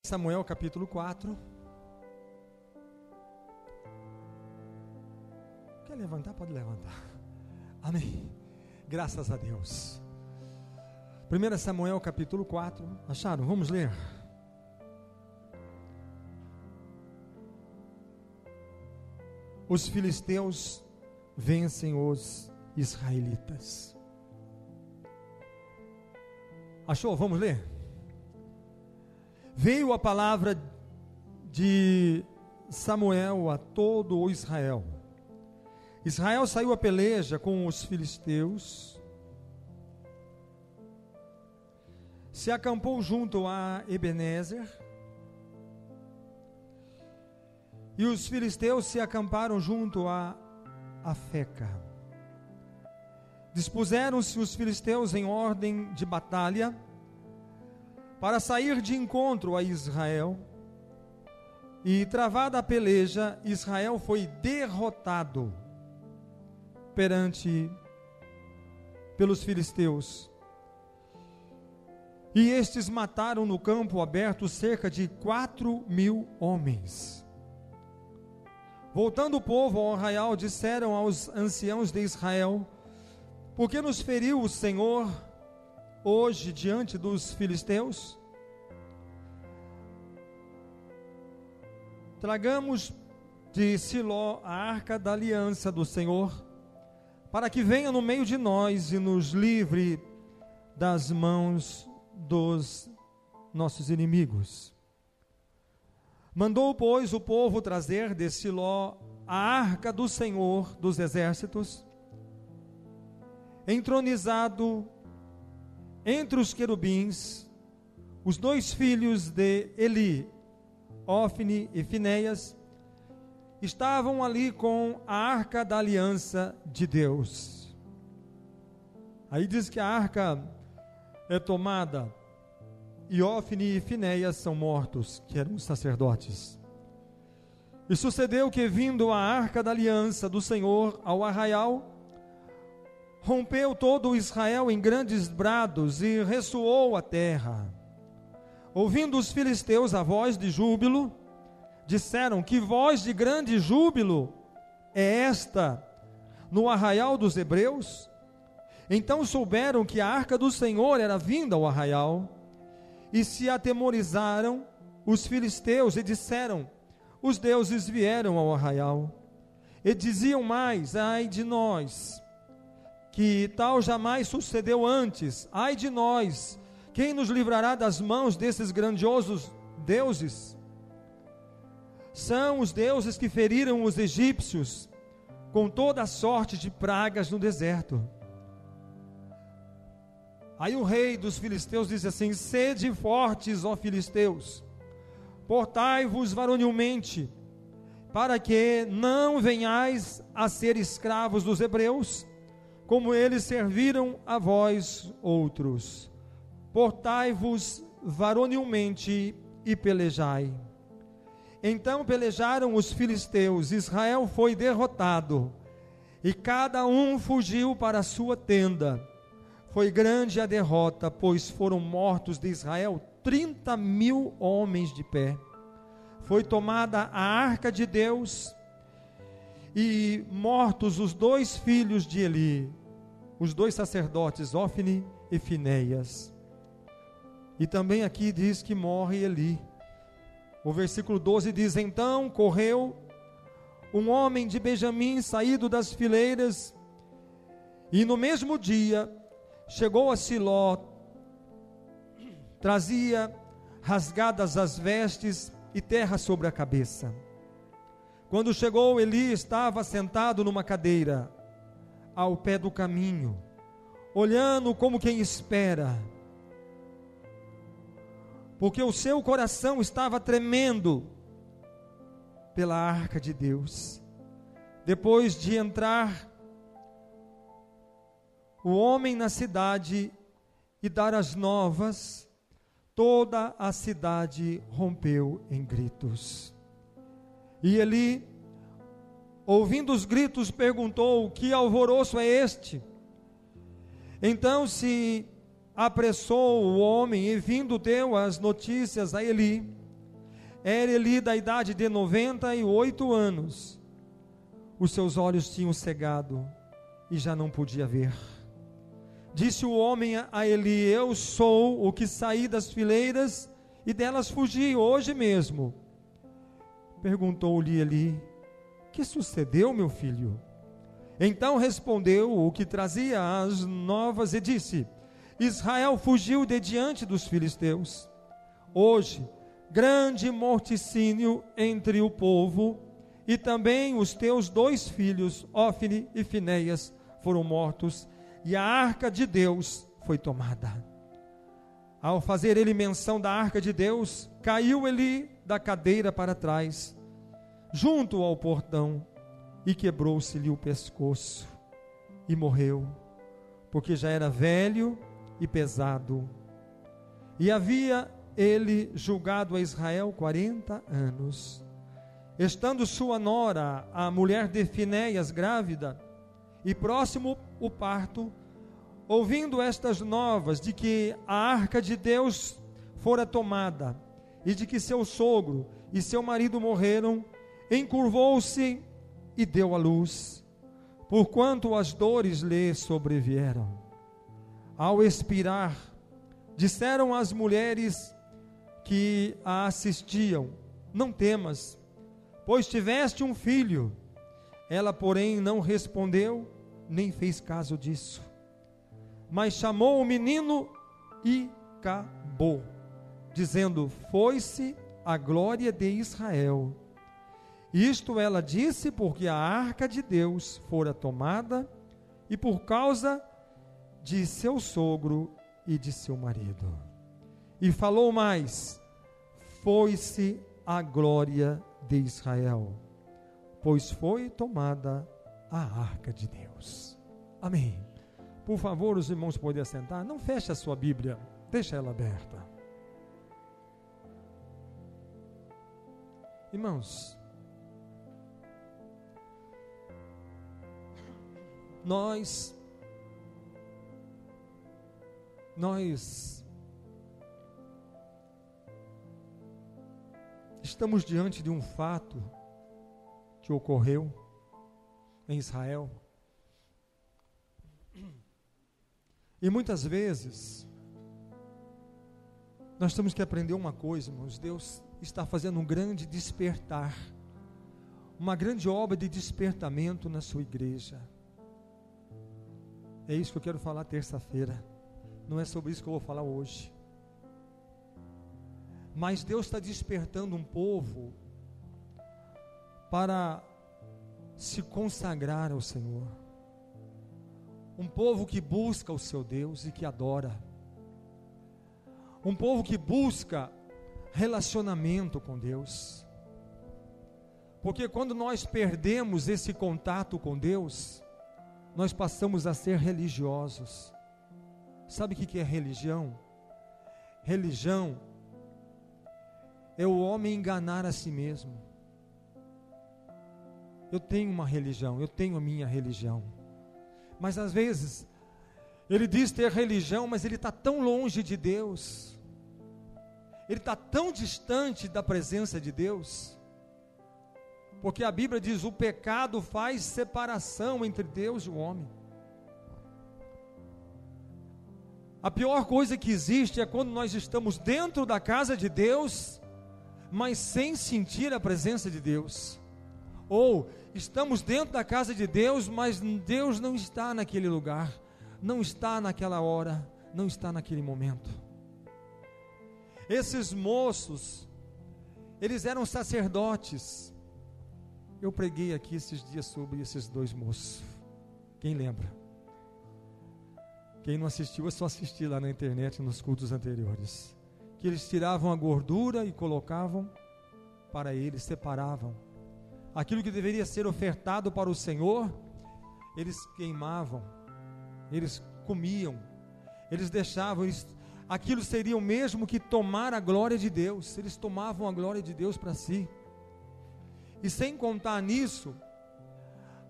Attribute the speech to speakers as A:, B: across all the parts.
A: Samuel capítulo 4. Quer levantar? Pode levantar. Amém. Graças a Deus. 1 Samuel capítulo 4. Acharam? Vamos ler. Os filisteus vencem os israelitas. Achou? Vamos ler. Veio a palavra de Samuel a todo o Israel. Israel saiu a peleja com os filisteus, se acampou junto a Ebenezer, e os filisteus se acamparam junto a Afeca. Dispuseram-se os filisteus em ordem de batalha para sair de encontro a Israel, e travada a peleja, Israel foi derrotado pelos filisteus, e estes mataram no campo aberto cerca de 4.000 homens. Voltando o povo ao arraial, disseram aos anciãos de Israel: por que nos feriu o Senhor hoje diante dos filisteus? Tragamos de Siló a arca da aliança do Senhor, para que venha no meio de nós e nos livre das mãos dos nossos inimigos. Mandou, pois, o povo trazer de Siló a arca do Senhor dos exércitos, entronizado entre os querubins, os dois filhos de Eli, Ofni e Finéias, estavam ali com a arca da aliança de Deus. Aí diz que a arca é tomada, e Ofni e Finéias são mortos, que eram os sacerdotes. E sucedeu que, vindo a arca da aliança do Senhor ao arraial, rompeu todo o Israel em grandes brados e ressoou a terra. Ouvindo os filisteus a voz de júbilo, disseram: que voz de grande júbilo é esta no arraial dos hebreus? Então souberam que a arca do Senhor era vinda ao arraial, e se atemorizaram os filisteus e disseram: os deuses vieram ao arraial. E diziam mais: ai de nós, que tal jamais sucedeu antes. Ai de nós, quem nos livrará das mãos desses grandiosos deuses? São os deuses que feriram os egípcios com toda a sorte de pragas no deserto. Aí o rei dos filisteus diz assim: sede fortes, ó filisteus, portai-vos varonilmente, para que não venhais a ser escravos dos hebreus, como eles serviram a vós outros. Portai-vos varonilmente e pelejai. Então pelejaram os filisteus, Israel foi derrotado, e cada um fugiu para a sua tenda. Foi grande a derrota, pois foram mortos de Israel 30.000 homens de pé. Foi tomada a arca de Deus, e mortos os dois filhos de Eli, os dois sacerdotes, Ofni e Finéias. E também aqui diz que morre Eli. O versículo 12 diz: então correu um homem de Benjamim, saído das fileiras, e no mesmo dia chegou a Siló, trazia rasgadas as vestes e terra sobre a cabeça. Quando chegou, Eli estava sentado numa cadeira, ao pé do caminho, olhando como quem espera, porque o seu coração estava tremendo pela arca de Deus. Depois de entrar o homem na cidade e dar as novas, toda a cidade rompeu em gritos. E Eli, ouvindo os gritos, perguntou: que alvoroço é este? Então se apressou o homem e, vindo, deu as notícias a Eli. Era Eli da idade de 98 anos. Os seus olhos tinham cegado e já não podia ver. Disse o homem a Eli: eu sou o que saí das fileiras e delas fugi hoje mesmo. Perguntou-lhe Eli: que sucedeu, meu filho? Então respondeu o que trazia as novas e disse: Israel fugiu de diante dos filisteus. Hoje, grande morticínio entre o povo, e também os teus 2 filhos, Ofni e Finéias, foram mortos, e a arca de Deus foi tomada. Ao fazer ele menção da arca de Deus, caiu ele da cadeira para trás, junto ao portão, e quebrou-se-lhe o pescoço, e morreu, porque já era velho e pesado. E havia ele julgado a Israel 40 anos. Estando sua nora, a mulher de Finéias, grávida, e próximo o parto, ouvindo estas novas de que a arca de Deus fora tomada, e de que seu sogro e seu marido morreram, encurvou-se e deu à luz, porquanto as dores lhe sobrevieram. Ao expirar, disseram as mulheres que a assistiam: não temas, pois tiveste um filho. Ela, porém, não respondeu, nem fez caso disso, mas chamou o menino e acabou, dizendo: foi-se a glória de Israel. Isto ela disse porque a arca de Deus fora tomada, e por causa de seu sogro e de seu marido. E falou mais: foi-se a glória de Israel, pois foi tomada a arca de Deus. Amém. Por favor, os irmãos podem assentar. Não feche a sua Bíblia, deixa ela aberta. Irmãos, nós estamos diante de um fato que ocorreu em Israel. E muitas vezes nós temos que aprender uma coisa, irmãos. Deus está fazendo um grande despertar, uma grande obra de despertamento na sua igreja. É isso que eu quero falar terça-feira. Não é sobre isso que eu vou falar hoje. Mas Deus está despertando um povo para se consagrar ao Senhor. Um povo que busca o seu Deus e que adora. Um povo que busca relacionamento com Deus. Porque quando nós perdemos esse contato com Deus, nós passamos a ser religiosos. Sabe o que é religião? Religião é o homem enganar a si mesmo. Eu tenho uma religião, eu tenho a minha religião. Mas às vezes, ele diz ter religião, mas ele está tão longe de Deus. Ele está tão distante da presença de Deus. Porque a Bíblia diz: o pecado faz separação entre Deus e o homem. A pior coisa que existe é quando nós estamos dentro da casa de Deus, mas sem sentir a presença de Deus. Ou estamos dentro da casa de Deus, mas Deus não está naquele lugar, não está naquela hora, não está naquele momento. Esses moços, eles eram sacerdotes. Eu preguei aqui esses dias sobre esses 2 moços. Quem lembra? Quem não assistiu, é só assistir lá na internet, nos cultos anteriores. Que eles tiravam a gordura e colocavam para eles, separavam. Aquilo que deveria ser ofertado para o Senhor, eles queimavam, eles comiam, eles deixavam, aquilo seria o mesmo que tomar a glória de Deus. Eles tomavam a glória de Deus para si. E sem contar nisso,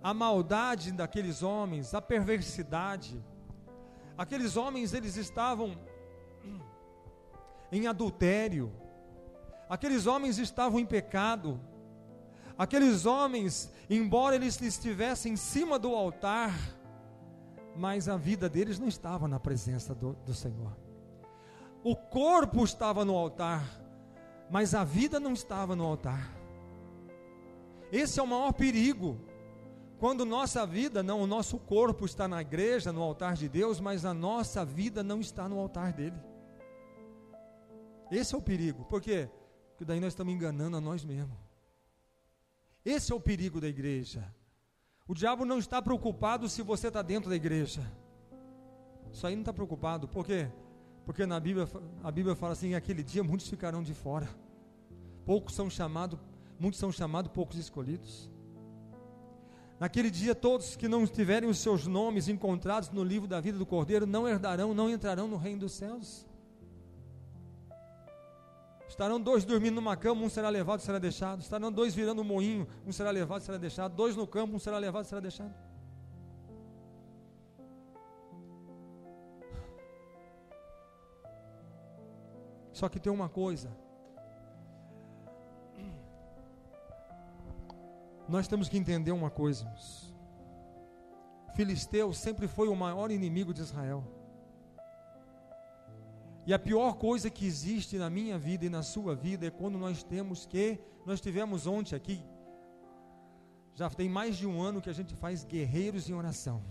A: a maldade daqueles homens, a perversidade. Aqueles homens, eles estavam em adultério. Aqueles homens estavam em pecado. Aqueles homens, embora eles estivessem em cima do altar, mas a vida deles não estava na presença do Senhor. O corpo estava no altar, mas a vida não estava no altar. Esse é o maior perigo, quando nossa vida, não, o nosso corpo está na igreja, no altar de Deus, mas a nossa vida não está no altar dele. Esse é o perigo. Por quê? Porque daí nós estamos enganando a nós mesmos. Esse é o perigo da igreja. O diabo não está preocupado se você está dentro da igreja. Isso aí não está preocupado. Por quê? Porque a Bíblia fala assim: aquele dia muitos ficarão de fora. Muitos são chamados, poucos escolhidos. Naquele dia todos que não tiverem os seus nomes encontrados no livro da vida do Cordeiro não herdarão, não entrarão no reino dos céus. Estarão 2 dormindo numa cama, um será levado e será deixado. Estarão 2 virando um moinho, um será levado e será deixado. 2 no campo, um será levado e será deixado. Só que tem uma coisa. Nós temos que entender uma coisa, irmãos. Filisteu sempre foi o maior inimigo de Israel. E a pior coisa que existe na minha vida e na sua vida é quando nós tivemos ontem aqui, já tem mais de um ano que a gente faz guerreiros em oração.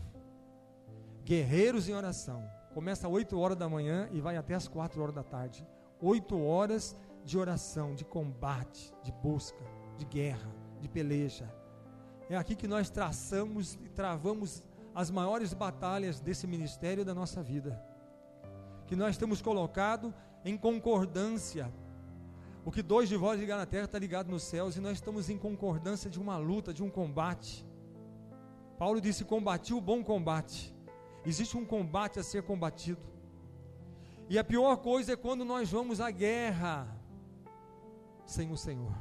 A: Guerreiros em oração. Começa às 8 horas da manhã e vai até às 4 horas da tarde. 8 horas de oração, de combate, de busca, de guerra, de peleja. É aqui que nós traçamos e travamos as maiores batalhas desse ministério da nossa vida. Que nós temos colocado em concordância. O que 2 de vós ligar na terra está ligado nos céus, e nós estamos em concordância de uma luta, de um combate. Paulo disse: combati o bom combate. Existe um combate a ser combatido. E a pior coisa é quando nós vamos à guerra sem o Senhor.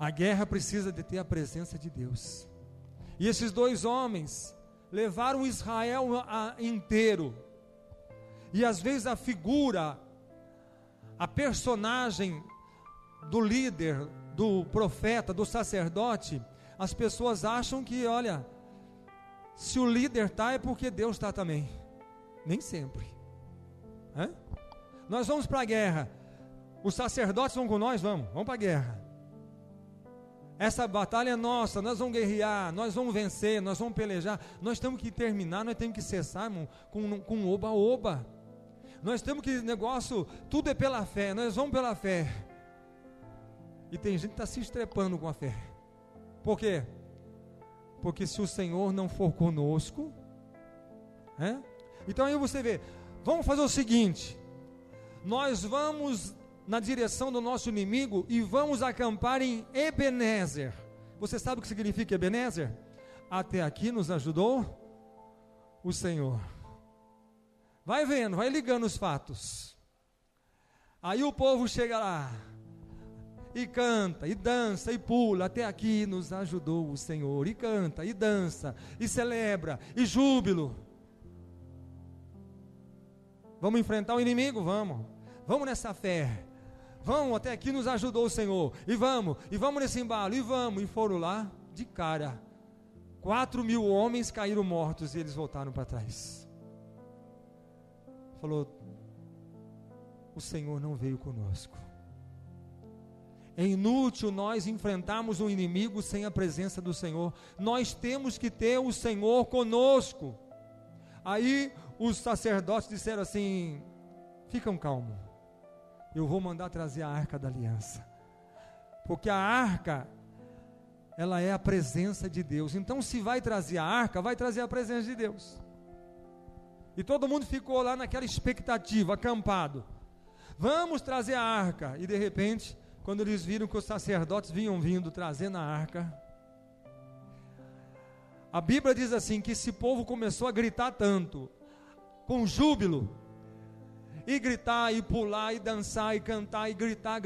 A: A guerra precisa de ter a presença de Deus. E esses 2 homens levaram Israel inteiro. E às vezes a figura, a personagem do líder, do profeta, do sacerdote, as pessoas acham que, olha, se o líder está é porque Deus está também. Nem sempre. Nós vamos para a guerra. Os sacerdotes vão com nós? Vamos para a guerra. Essa batalha é nossa, nós vamos guerrear, nós vamos vencer, nós vamos pelejar. Nós temos que terminar, nós temos que cessar, irmão, com oba-oba. Nós temos que, tudo é pela fé, nós vamos pela fé. E tem gente que está se estrepando com a fé. Por quê? Porque se o Senhor não for conosco, então aí você vê, vamos fazer o seguinte: nós vamos na direção do nosso inimigo e vamos acampar em Ebenezer. Você sabe o que significa Ebenezer? Até aqui nos ajudou o Senhor. Vai vendo, vai ligando os fatos. Aí o povo chega lá e canta, e dança, e pula. Até aqui nos ajudou o Senhor. E canta, e dança, e celebra, e júbilo. Vamos enfrentar o inimigo? Vamos nessa fé. Vamos, até aqui nos ajudou o Senhor. E vamos nesse embalo, e foram lá de cara. 4.000 homens caíram mortos e eles voltaram para trás. Falou: o Senhor não veio conosco. É inútil nós enfrentarmos um inimigo sem a presença do Senhor. Nós temos que ter o Senhor conosco. Aí os sacerdotes disseram assim: ficam calmos, eu vou mandar trazer a arca da aliança, porque a arca, ela é a presença de Deus. Então se vai trazer a arca, vai trazer a presença de Deus. E todo mundo ficou lá naquela expectativa, acampado. Vamos trazer a arca. E de repente, quando eles viram que os sacerdotes vinham vindo trazendo a arca, a Bíblia diz assim, que esse povo começou a gritar tanto, com júbilo, e gritar, e pular, e dançar, e cantar, e gritar,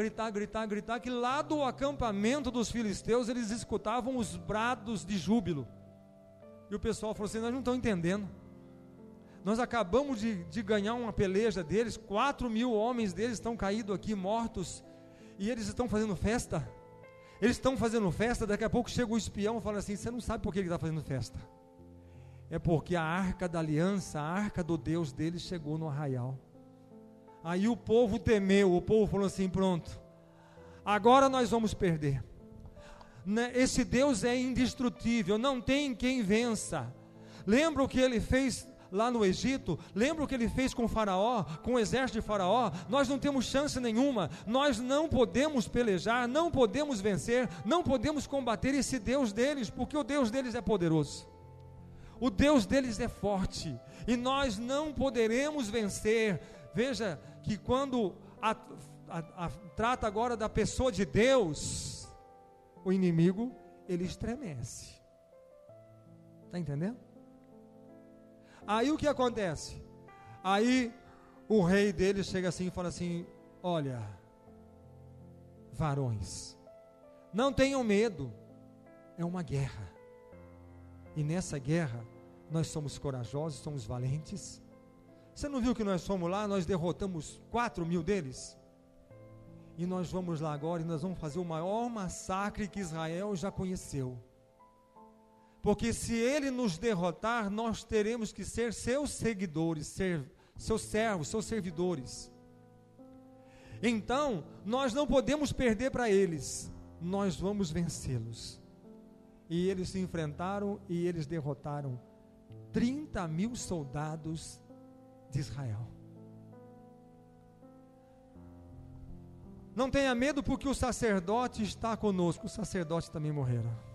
A: que lá do acampamento dos filisteus, eles escutavam os brados de júbilo. E o pessoal falou assim: nós não estamos entendendo, Nós acabamos de ganhar uma peleja deles, 4.000 homens deles estão caídos aqui, mortos, e eles estão fazendo festa. Eles estão fazendo festa, daqui a pouco chega o espião e fala assim: você não sabe por que ele está fazendo festa. É porque a arca da aliança, a arca do Deus deles chegou no arraial. Aí o povo temeu, o povo falou assim: pronto, agora nós vamos perder. Esse Deus é indestrutível, não tem quem vença. Lembra o que ele fez lá no Egito? Lembra o que ele fez com o faraó, com o exército de faraó? Nós não temos chance nenhuma, nós não podemos pelejar, não podemos vencer, não podemos combater esse Deus deles, porque o Deus deles é poderoso, o Deus deles é forte, e nós não poderemos vencer. Veja que quando trata agora da pessoa de Deus, o inimigo, ele estremece. Está entendendo? Aí o que acontece? Aí o rei dele chega assim e fala assim: olha, varões, não tenham medo, é uma guerra, e nessa guerra nós somos corajosos, somos valentes. Você não viu que nós fomos lá, nós derrotamos 4.000 deles? E nós vamos lá agora e nós vamos fazer o maior massacre que Israel já conheceu. Porque se ele nos derrotar, nós teremos que ser seus seguidores, seus servos, seus servidores. Então, nós não podemos perder para eles, nós vamos vencê-los. E eles se enfrentaram e eles derrotaram 30.000 soldados de Israel. Não tenha medo, porque o sacerdote está conosco. Os sacerdotes também morreram.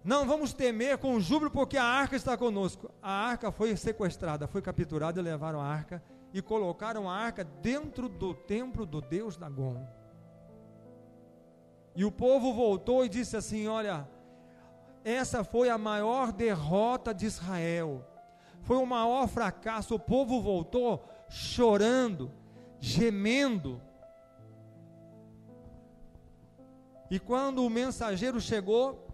A: Não vamos temer com júbilo, porque a arca está conosco. A arca foi sequestrada, foi capturada, e levaram a arca e colocaram a arca dentro do templo do Deus Dagom. E o povo voltou e disse assim: olha, essa foi a maior derrota de Israel, foi o maior fracasso. O povo voltou chorando, gemendo. E quando o mensageiro chegou,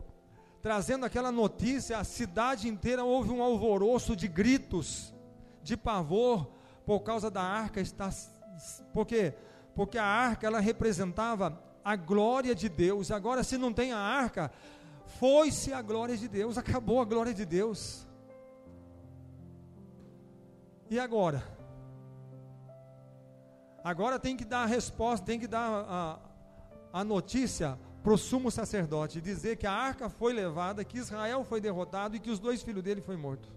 A: trazendo aquela notícia, a cidade inteira houve um alvoroço de gritos, de pavor, por causa da arca estar. Por quê? Porque a arca, ela representava a glória de Deus. Agora, se não tem a arca, foi-se a glória de Deus, acabou a glória de Deus. E agora? Agora tem que dar a resposta, tem que dar a notícia para o sumo sacerdote, dizer que a arca foi levada, que Israel foi derrotado e que os 2 filhos dele foram mortos.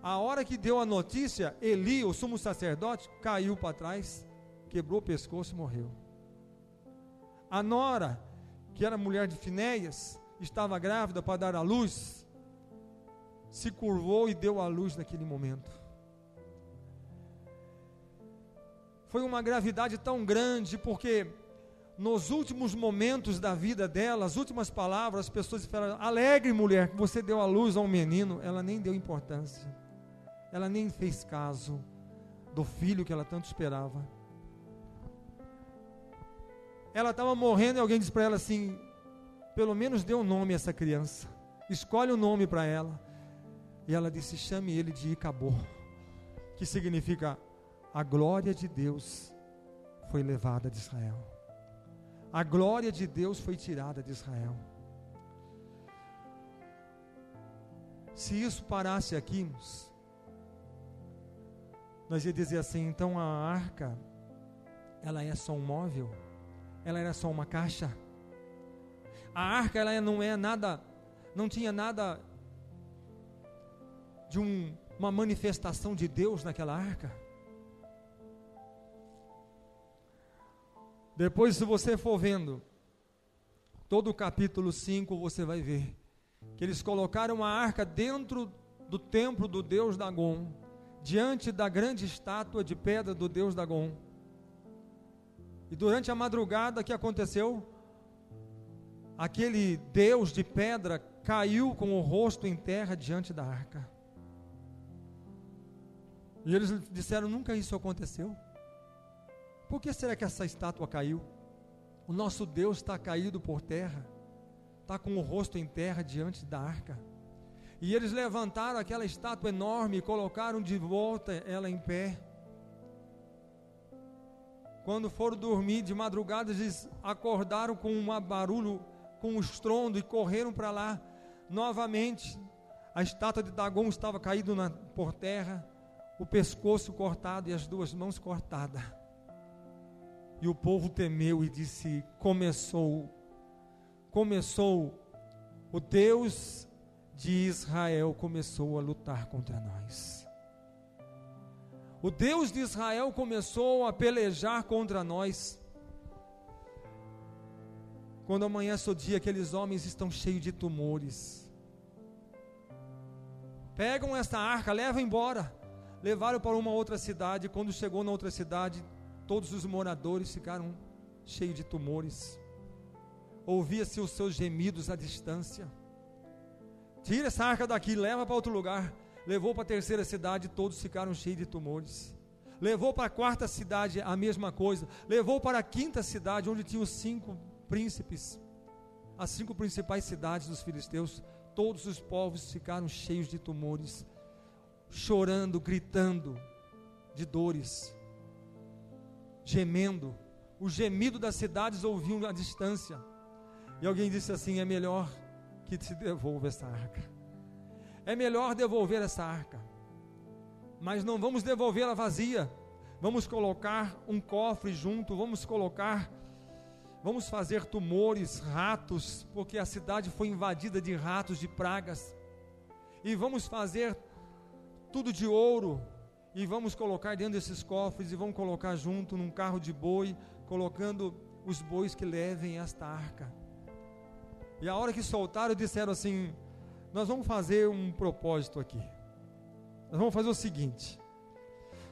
A: A hora que deu a notícia, Eli, o sumo sacerdote, caiu para trás, quebrou o pescoço e morreu. A nora, que era mulher de Finéias, estava grávida para dar à luz, se curvou e deu à luz naquele momento. Foi uma gravidade tão grande, porque nos últimos momentos da vida dela, as últimas palavras, as pessoas falaram: alegre mulher, que você deu à luz a um menino. Ela nem deu importância, ela nem fez caso do filho que ela tanto esperava. Ela estava morrendo e alguém disse para ela assim: pelo menos dê um nome a essa criança, escolhe um nome para ela. E ela disse: chame ele de Icabô, que significa a glória de Deus foi levada de Israel. A glória de Deus foi tirada de Israel. Se isso parasse aqui, nós ia dizer assim: então a arca, ela é só um móvel? Ela era só uma caixa? A arca, ela não é nada, não tinha nada de uma manifestação de Deus naquela arca? Depois, se você for vendo todo o capítulo 5, você vai ver que eles colocaram a arca dentro do templo do Deus Dagom, diante da grande estátua de pedra do Deus Dagom. E durante a madrugada, o que aconteceu? Aquele Deus de pedra caiu com o rosto em terra diante da arca. E eles disseram: nunca isso aconteceu. Por que será que essa estátua caiu? O nosso Deus está caído por terra, está com o rosto em terra diante da arca. E eles levantaram aquela estátua enorme e colocaram de volta ela em pé. Quando foram dormir de madrugada, eles acordaram com um barulho, com um estrondo, e correram para lá. Novamente, a estátua de Dagon estava caída por terra, o pescoço cortado e as duas mãos cortadas. E o povo temeu e disse: começou, o Deus de Israel começou a lutar contra nós. O Deus de Israel começou a pelejar contra nós. Quando amanhece o dia, aqueles homens estão cheios de tumores. Pegam esta arca, levam embora. Levaram para uma outra cidade. Quando chegou na outra cidade, todos os moradores ficaram cheios de tumores. Ouvia-se os seus gemidos à distância. Tira essa arca daqui, leva para outro lugar. Levou para a terceira cidade, todos ficaram cheios de tumores. Levou para a quarta cidade, a mesma coisa. Levou para a quinta cidade, onde tinha os 5 príncipes, as 5 principais cidades dos filisteus. Todos os povos ficaram cheios de tumores, chorando, gritando de dores, gemendo. O gemido das cidades ouviam à distância. E alguém disse assim: é melhor que se devolva essa arca. É melhor devolver essa arca, mas não vamos devolvê-la vazia. Vamos colocar um cofre junto, vamos fazer tumores, ratos, porque a cidade foi invadida de ratos, de pragas, e vamos fazer tudo de ouro, e vamos colocar dentro desses cofres, e vamos colocar junto num carro de boi, colocando os bois que levem esta arca. E a hora que soltaram, disseram assim: nós vamos fazer um propósito aqui. Nós vamos fazer o seguinte: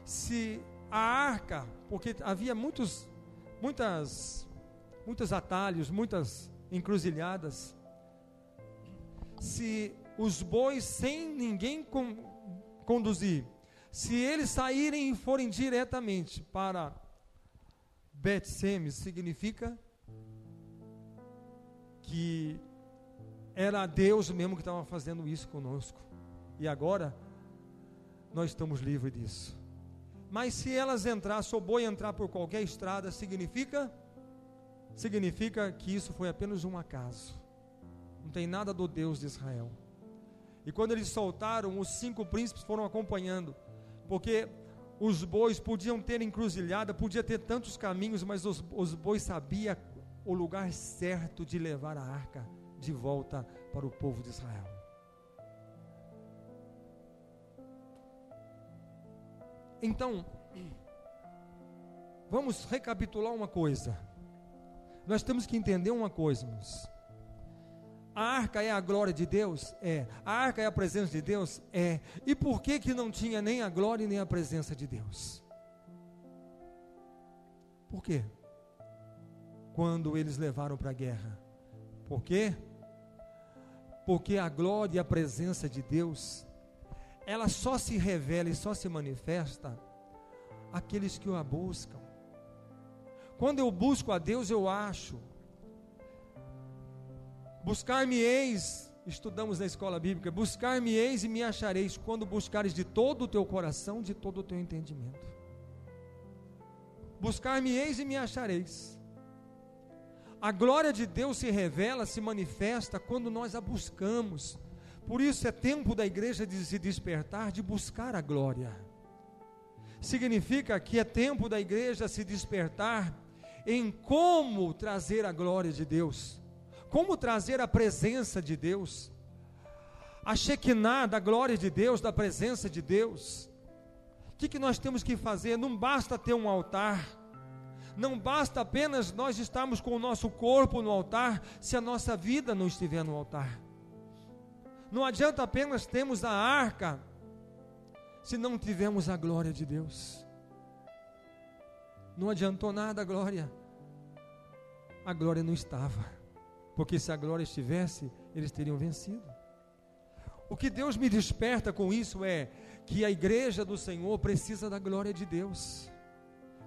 A: se a arca, porque havia muitos atalhos, muitas encruzilhadas, se os bois sem ninguém conduzir, se eles saírem e forem diretamente para Bet-Semes, significa que era Deus mesmo que estava fazendo isso conosco, e agora nós estamos livres disso. Mas se elas se o boi entrar por qualquer estrada, significa que isso foi apenas um acaso, não tem nada do Deus de Israel. E quando eles soltaram, os 5 príncipes foram acompanhando, porque os bois podiam ter encruzilhada, podia ter tantos caminhos, mas os bois sabiam o lugar certo de levar a arca de volta para o povo de Israel. Então, vamos recapitular uma coisa. Nós temos que entender uma coisa, irmãos. A arca é a glória de Deus? É. A arca é a presença de Deus? É. E por que não tinha nem a glória e nem a presença de Deus? Por quê? Quando eles levaram para a guerra. Por quê? Porque a glória e a presença de Deus, ela só se revela e só se manifesta àqueles que a buscam. Quando eu busco a Deus, eu acho. Buscar-me-eis, estudamos na escola bíblica, buscar-me-eis e me achareis, quando buscares de todo o teu coração, de todo o teu entendimento. Buscar-me-eis e me achareis. A glória de Deus se revela, se manifesta quando nós a buscamos. Por isso é tempo da igreja de se despertar, de buscar a glória. Significa que é tempo da igreja se despertar em como trazer a glória de Deus, como trazer a presença de Deus, a Shekinah da glória de Deus, da presença de Deus. O que nós temos que fazer? Não basta ter um altar, não basta apenas nós estarmos com o nosso corpo no altar, se a nossa vida não estiver no altar. Não adianta apenas termos a arca, se não tivermos a glória de Deus. Não adiantou nada a glória não estava, porque se a glória estivesse, eles teriam vencido. O que Deus me desperta com isso é que a igreja do Senhor precisa da glória de Deus,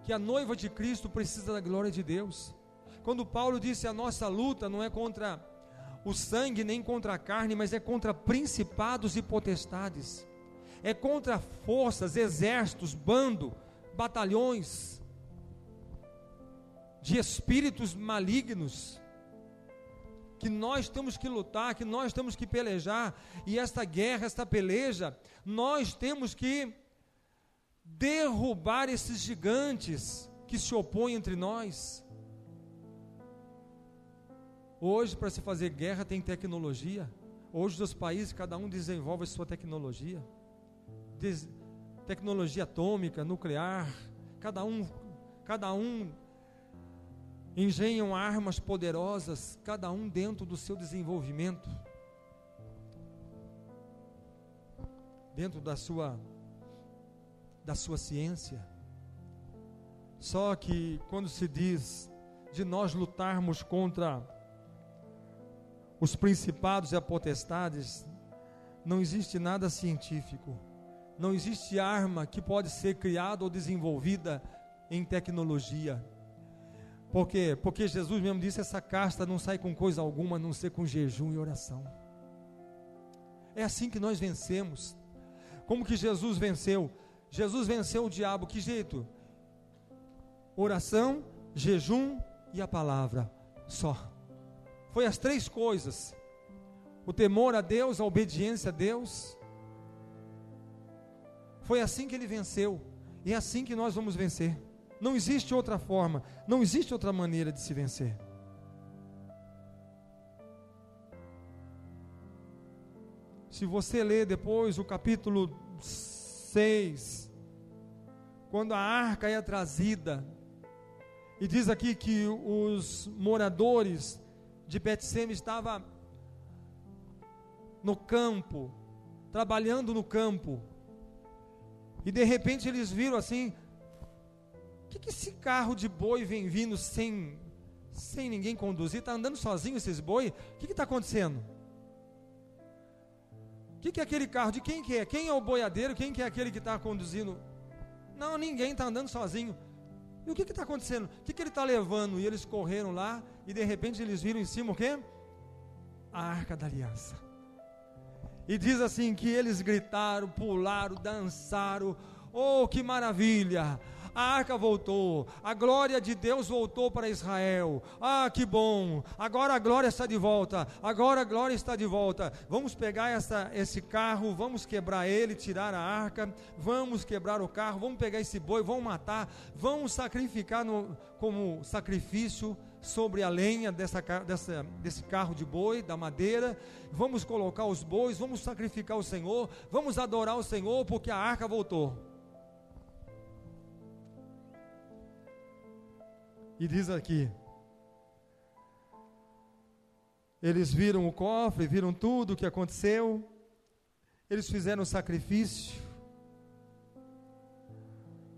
A: que a noiva de Cristo precisa da glória de Deus. Quando Paulo disse: a nossa luta não é contra o sangue nem contra a carne, mas é contra principados e potestades, é contra forças, exércitos, bando, batalhões de espíritos malignos, que nós temos que lutar, que nós temos que pelejar. E esta guerra, esta peleja, nós temos que derrubar esses gigantes que se opõem entre nós. Hoje, para se fazer guerra, tem tecnologia. Hoje, os países, cada um desenvolve a sua tecnologia. Tecnologia atômica, nuclear, cada um engenham armas poderosas, cada um dentro do seu desenvolvimento, dentro da sua ciência. Só que quando se diz de nós lutarmos contra os principados e as potestades, não existe nada científico, não existe arma que pode ser criada ou desenvolvida em tecnologia. Por quê? Porque Jesus mesmo disse: essa casta não sai com coisa alguma, a não ser com jejum e oração. É assim que nós vencemos. Como que Jesus venceu? Jesus venceu o diabo, que jeito? Oração, jejum e a palavra, só. Foi as três coisas: o temor a Deus, a obediência a Deus. Foi assim que ele venceu, e é assim que nós vamos vencer. Não existe outra forma, não existe outra maneira de se vencer. Se você ler depois o capítulo 6, quando a arca é trazida, e diz aqui que os moradores de Bet-Semes estavam no campo, trabalhando no campo, e de repente eles viram assim: o que esse carro de boi vem vindo sem ninguém conduzir? Está andando sozinho esses boi? O que está acontecendo? O que é aquele carro? De quem que é? Quem é o boiadeiro? Quem que é aquele que está conduzindo? Não, ninguém, está andando sozinho. E o que está acontecendo? O que ele está levando? E eles correram lá, e de repente eles viram em cima o quê? A Arca da Aliança. E diz assim que eles gritaram, pularam, dançaram. Oh, que maravilha! A arca voltou, a glória de Deus voltou para Israel. Ah, que bom! Agora a glória está de volta, agora a glória está de volta. Vamos pegar esse carro, vamos quebrar ele, tirar a arca, vamos quebrar o carro, vamos pegar esse boi, vamos matar, vamos sacrificar como sacrifício sobre a lenha desse carro de boi, da madeira. Vamos colocar os bois, vamos sacrificar o Senhor, vamos adorar o Senhor, porque a arca voltou. E diz aqui, eles viram o cofre, viram tudo o que aconteceu, eles fizeram o sacrifício.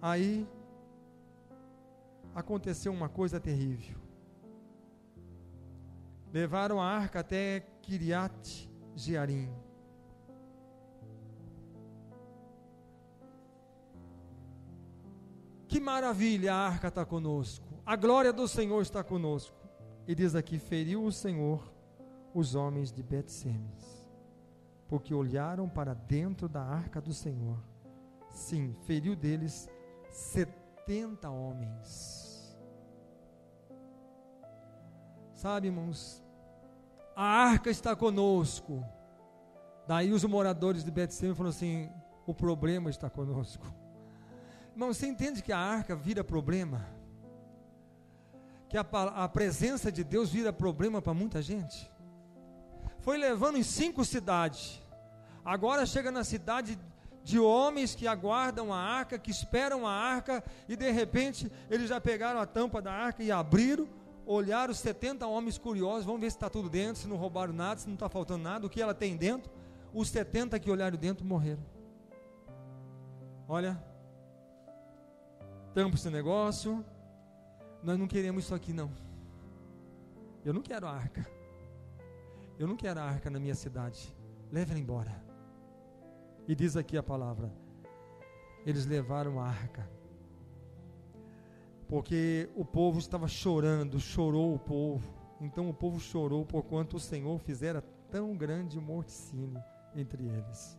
A: Aí aconteceu uma coisa terrível. Levaram a arca até Kiriat Jearim. Que maravilha, a arca está conosco, a glória do Senhor está conosco. E diz aqui: feriu o Senhor os homens de Bet-Semes, porque olharam para dentro da arca do Senhor. Sim, feriu deles 70 homens. Sabe, irmãos, a arca está conosco. Daí os moradores de Bet-Semes falaram assim: o problema está conosco. Irmão, você entende que a arca vira problema? Que a presença de Deus vira problema para muita gente? Foi levando em 5 cidades, agora chega na cidade de homens que aguardam a arca, que esperam a arca, e de repente eles já pegaram a tampa da arca e abriram, olharam os 70 homens curiosos, vamos ver se está tudo dentro, se não roubaram nada, se não está faltando nada, o que ela tem dentro. Os 70 que olharam dentro morreram. Olha, tampa esse negócio, nós não queremos isso aqui não. Eu não quero a arca, eu não quero a arca na minha cidade, leve ela embora. E diz aqui a palavra: eles levaram a arca, porque o povo estava chorando, chorou o povo, Então o povo chorou, porquanto o Senhor fizera tão grande morticínio entre eles.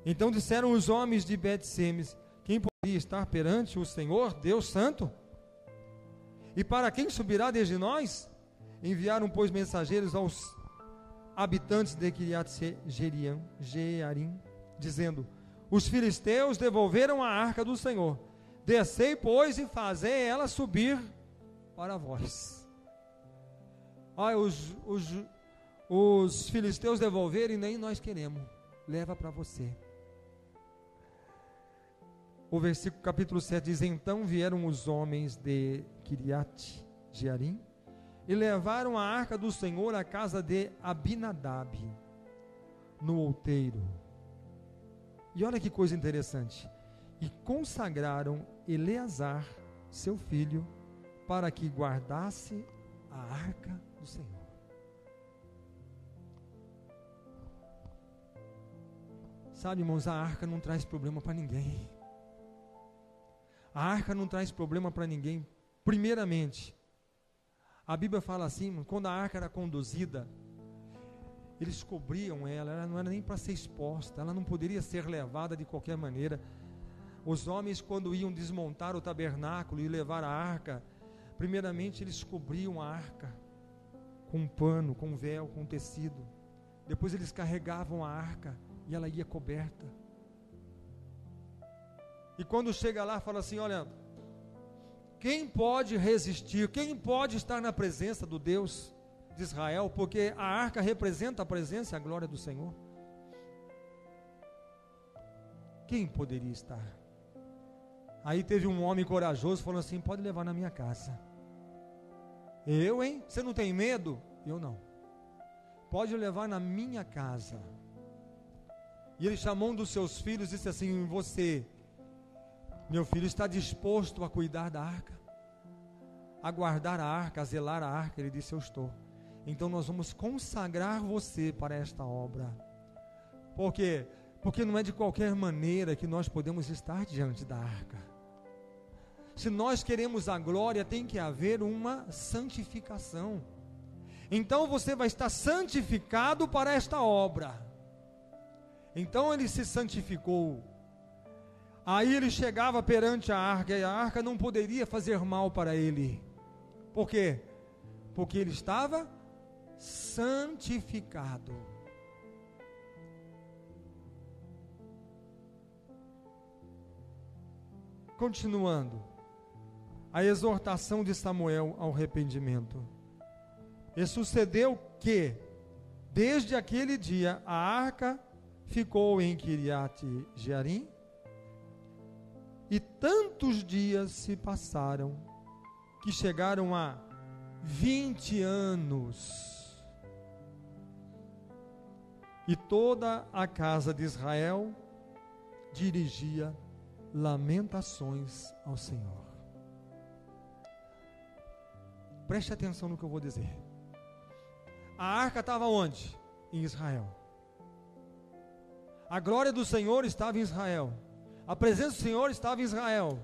A: Então disseram os homens de Bet-Semes: quem poderia estar perante o Senhor, Deus Santo? E para quem subirá desde nós? Enviaram, pois, mensageiros aos habitantes de Kiriat-Jearim, dizendo: os filisteus devolveram a arca do Senhor. Descei, pois, e fazei ela subir para vós. Olha, os filisteus devolveram e nem nós queremos. Leva para você. O versículo capítulo 7 diz: então vieram os homens de Kiriat-Jearim e levaram a arca do Senhor à casa de Abinadab, no outeiro. E olha que coisa interessante. E consagraram Eleazar, seu filho, para que guardasse a arca do Senhor. Sabe, irmãos, a arca não traz problema para ninguém. A arca não traz problema para ninguém. Primeiramente, a Bíblia fala assim, quando a arca era conduzida, eles cobriam ela não era nem para ser exposta, ela não poderia ser levada de qualquer maneira. Os homens, quando iam desmontar o tabernáculo e levar a arca, primeiramente eles cobriam a arca com um pano, com um véu, com um tecido. Depois eles carregavam a arca e ela ia coberta. E quando chega lá, fala assim: olha, quem pode resistir, quem pode estar na presença do Deus de Israel, porque a arca representa a presença e a glória do Senhor. Quem poderia estar? Aí teve um homem corajoso falando assim: pode levar na minha casa. Eu, hein? Você não tem medo? Eu não. Pode levar na minha casa. E ele chamou um dos seus filhos e disse assim: você, meu filho, está disposto a cuidar da arca? A guardar a arca, a zelar a arca? Ele disse: eu estou. Então nós vamos consagrar você para esta obra. Por quê? Porque não é de qualquer maneira que nós podemos estar diante da arca. Se nós queremos a glória, tem que haver uma santificação. Então você vai estar santificado para esta obra. Então ele se santificou. Aí ele chegava perante a arca, e a arca não poderia fazer mal para ele. Por quê? Porque ele estava santificado. Continuando, a exortação de Samuel ao arrependimento. E sucedeu que, desde aquele dia, a arca ficou em Kiriat-Jearim, e tantos dias se passaram, que chegaram a 20 anos. E toda a casa de Israel dirigia lamentações ao Senhor. Preste atenção no que eu vou dizer. A arca estava onde? Em Israel. A glória do Senhor estava em Israel. A presença do Senhor estava em Israel.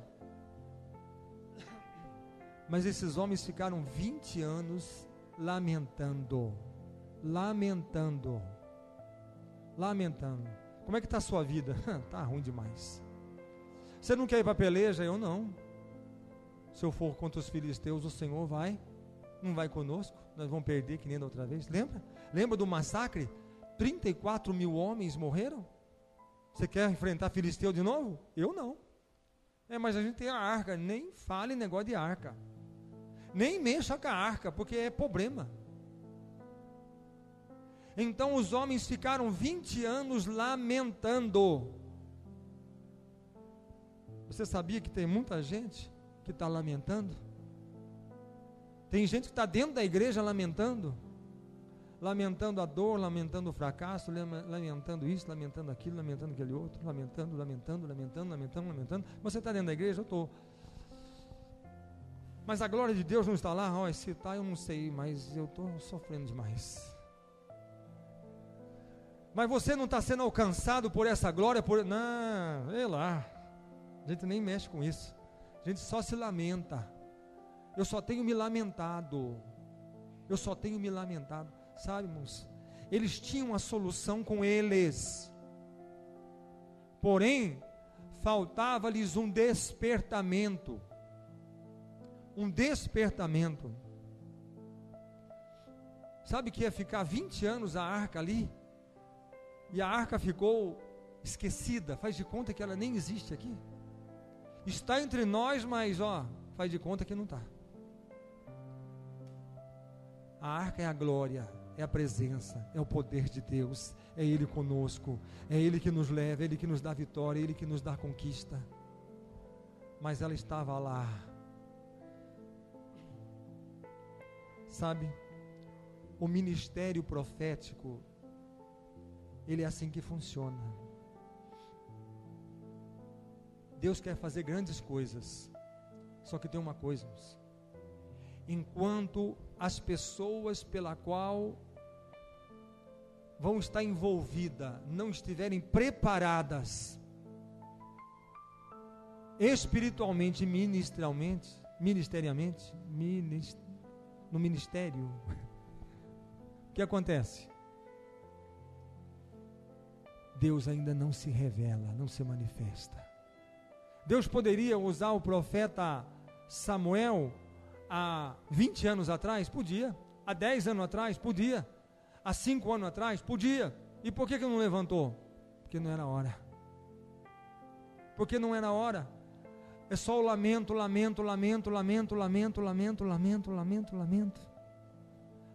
A: Mas esses homens ficaram 20 anos lamentando. Como é que está a sua vida? Está ruim demais. Você não quer ir para a peleja? Eu não. Se eu for contra os filisteus, o Senhor vai. Não vai conosco. Nós vamos perder que nem da outra vez. Lembra do massacre? 34 mil homens morreram. Você quer enfrentar filisteu de novo? Eu não. Mas a gente tem a arca. Nem fale negócio de arca. Nem mexa com a arca, porque é problema. Então os homens ficaram 20 anos lamentando. Você sabia que tem muita gente que está lamentando? Tem gente que está dentro da igreja lamentando. Lamentando a dor, lamentando o fracasso, lamentando isso, lamentando aquilo, lamentando aquele outro, lamentando. Você está dentro da igreja? Eu estou. Mas a glória de Deus não está lá? Se está, eu não sei, mas eu estou sofrendo demais. Mas você não está sendo alcançado por essa glória? Não, sei lá. A gente nem mexe com isso. A gente só se lamenta. Eu só tenho me lamentado. eu só tenho me lamentado. Sabe, irmãos, eles tinham a solução com eles, porém, faltava-lhes um despertamento. Sabe que ia ficar 20 anos a arca ali, e a arca ficou esquecida, faz de conta que ela nem existe aqui, está entre nós, mas faz de conta que não está. A arca é a glória, é a presença, é o poder de Deus, é Ele conosco, é Ele que nos leva, é Ele que nos dá vitória, é Ele que nos dá conquista. Mas ela estava lá. Sabe, o ministério profético, ele é assim que funciona. Deus quer fazer grandes coisas, só que tem uma coisa, irmãos, enquanto as pessoas pela qual vão estar envolvidas não estiverem preparadas espiritualmente, ministerialmente, no ministério, o que acontece? Deus ainda não se revela, não se manifesta. Deus poderia usar o profeta Samuel há 20 anos atrás? Podia. Há 10 anos atrás? Podia. Há 5 anos atrás? Podia. E por que não levantou? Porque não era hora. Porque não era hora. É só o lamento.